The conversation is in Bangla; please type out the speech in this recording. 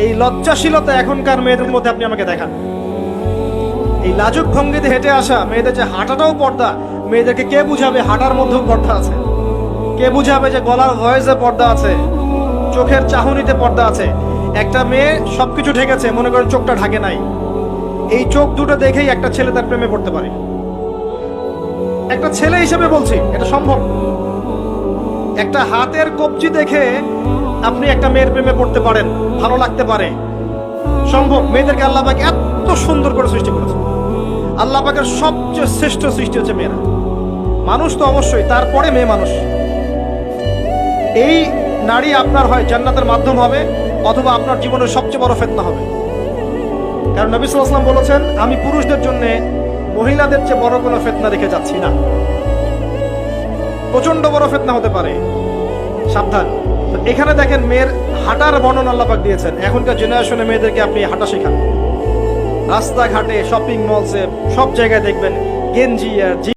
এই লজ্জাশীলতা এখনকার মেয়েদের মধ্যে আপনি আমাকে দেখান। এই লাজুক ভঙ্গিতে হেঁটে আসা মেয়েদের যে হাঁটাটাও পর্দা, মেয়েদেরকে কে বুঝাবে হাঁটার মধ্যেও পর্দা আছে? কে বুঝাবে যে গলার ভয়েসে পর্দা আছে, চোখের চাহনিতে পর্দা আছে? একটা মেয়ে সবকিছু ঢেকেছে, মনে করেন চোখটা ঢাকে নাই, এই চোখ দুটো দেখেই একটা ছেলে তার প্রেমে পড়তে পারে। একটা ছেলে হিসেবে বলছি, এটা সম্ভব। একটা হাতের কবজি দেখে আপনি একটা মেয়ের প্রেমে পড়তে পারেন, ভালো লাগতে পারে, সম্ভব। মেয়েদেরকে আল্লাহ পাক এত সুন্দর করে সৃষ্টি করেছে। আল্লাহ পাকের সবচেয়ে শ্রেষ্ঠ সৃষ্টি হচ্ছে মেয়েরা। মানুষ তো অবশ্যই, তারপরে মেয়ে মানুষ। এই নারী আপনার হয় জান্নাতের মাধ্যম হবে, অথবা আপনার জীবনের সবচেয়ে বড় ফিতনা হবে। কারণ নবী সাল্লাল্লাহু আলাইহি ওয়াসাল্লাম বলেছেন, আমি পুরুষদের জন্য মহিলাদের চেয়ে বড় কোনো ফিতনা রেখে যাচ্ছি না। প্রচন্ড বড় ফিতনা হতে পারে, সাবধান। তো এখানে দেখেন মেয়ের হাঁটার বর্ণনা আল্লাহ পাক দিয়েছেন। এখনকার জেনারেশনে মেয়েদেরকে আপনি হাঁটা শেখান, রাস্তাঘাটে, শপিং মলসে, সব জায়গায় দেখবেন গেঞ্জি আর